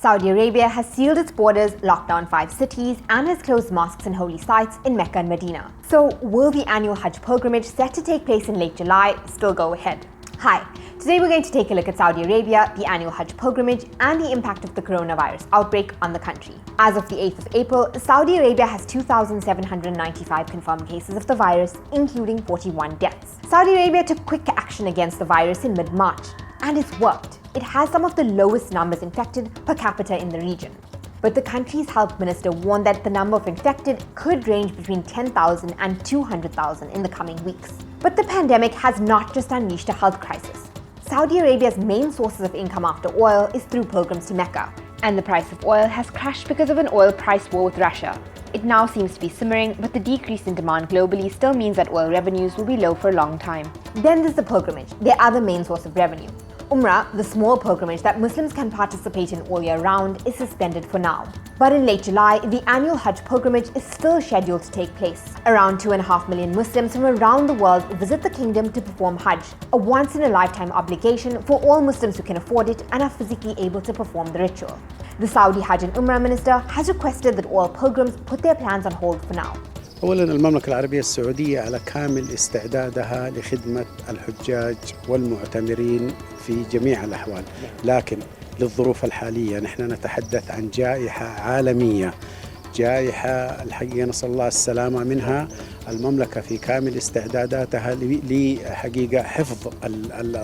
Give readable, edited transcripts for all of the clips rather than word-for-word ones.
Saudi Arabia has sealed its borders, locked down 5 cities, and has closed mosques and holy sites in Mecca and Medina. So, will the annual Hajj pilgrimage set to take place in late July still go ahead? Hi, today we're going to take a look at Saudi Arabia, the annual Hajj pilgrimage, and the impact of the coronavirus outbreak on the country. As of the 8th of April, Saudi Arabia has 2,795 confirmed cases of the virus, including 41 deaths. Saudi Arabia took quick action against the virus in mid-March, and it's worked. It has some of the lowest numbers infected per capita in the region. But the country's health minister warned that the number of infected could range between 10,000 and 200,000 in the coming weeks. But the pandemic has not just unleashed a health crisis. Saudi Arabia's main sources of income after oil is through pilgrims to Mecca, and the price of oil has crashed because of an oil price war with Russia. It now seems to be simmering, but the decrease in demand globally still means that oil revenues will be low for a long time. Then there's the pilgrimage, their other main source of revenue. Umrah, the small pilgrimage that Muslims can participate in all year round, is suspended for now. But in late July, the annual Hajj pilgrimage is still scheduled to take place. Around 2.5 million Muslims from around the world visit the kingdom to perform Hajj, a once-in-a-lifetime obligation for all Muslims who can afford it and are physically able to perform the ritual. The Saudi Hajj and Umrah minister has requested that all pilgrims put their plans on hold for now. أولاً المملكة العربية السعودية على كامل استعدادها لخدمة الحجاج والمعتمرين في جميع الأحوال، لكن للظروف الحالية نحن نتحدث عن جائحة عالمية، جائحة الحقيقة نسأل الله السلامة منها. المملكة في كامل استعداداتها لحقيقة حفظ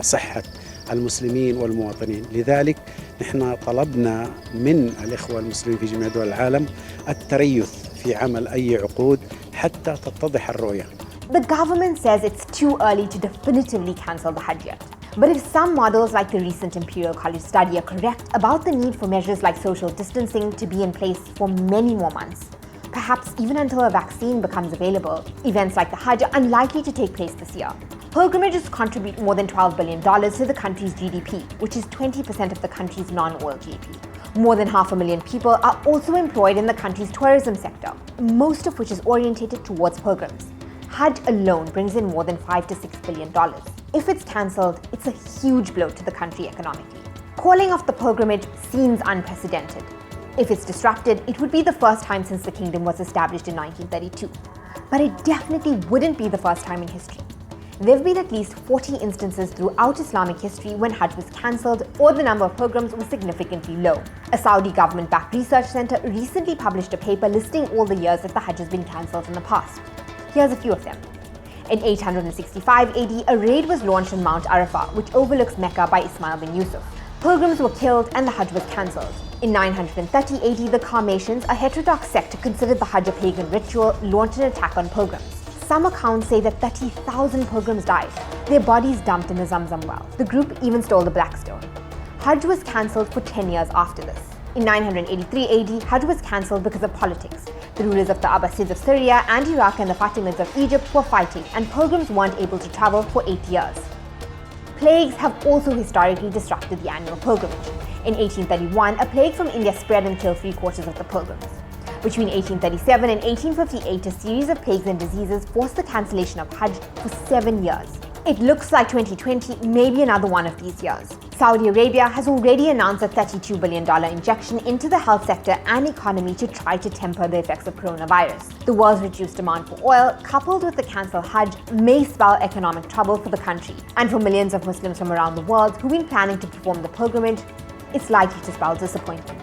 صحة المسلمين والمواطنين، لذلك نحن طلبنا من الإخوة المسلمين في جميع دول العالم التريث في عمل أي عقود حتى تتضح الرؤية. The government says it's too early to definitively cancel the Hajj yet. But if some models like the recent Imperial College study are correct about the need for measures like social distancing to be in place for many more months, perhaps even until a vaccine becomes available, events like the Hajj are unlikely to take place this year. Pilgrimages contribute more than $12 billion to the country's GDP, which is 20% of the country's non-oil GDP. More than 500,000 people are also employed in the country's tourism sector, most of which is orientated towards pilgrims. Hajj alone brings in more than $5 to $6 billion. If it's cancelled, it's a huge blow to the country economically. Calling off the pilgrimage seems unprecedented. If it's disrupted, it would be the first time since the kingdom was established in 1932. But it definitely wouldn't be the first time in history. There have been at least 40 instances throughout Islamic history when Hajj was cancelled or the number of pilgrims was significantly low. A Saudi government-backed research center recently published a paper listing all the years that the Hajj has been cancelled in the past. Here's a few of them. In 865 AD, a raid was launched on Mount Arafah, which overlooks Mecca, by Ismail bin Yusuf. Pilgrims were killed and the Hajj was cancelled. In 930 AD, the Karmatians, a heterodox sect who considered the Hajj a pagan ritual, launched an attack on pilgrims. Some accounts say that 30,000 pilgrims died, their bodies dumped in the Zamzam well. The group even stole the black stone. Hajj was cancelled for 10 years after this. In 983 AD, Hajj was cancelled because of politics. The rulers of the Abbasids of Syria and Iraq and the Fatimids of Egypt were fighting, and pilgrims weren't able to travel for 8 years. Plagues have also historically disrupted the annual pilgrimage. In 1831, a plague from India spread and killed 3/4 of the pilgrims. Between 1837 and 1858, a series of plagues and diseases forced the cancellation of Hajj for 7 years. It looks like 2020 may be another one of these years. Saudi Arabia has already announced a $32 billion injection into the health sector and economy to try to temper the effects of coronavirus. The world's reduced demand for oil, coupled with the cancelled Hajj, may spell economic trouble for the country. And for millions of Muslims from around the world who've been planning to perform the pilgrimage, it's likely to spell disappointment.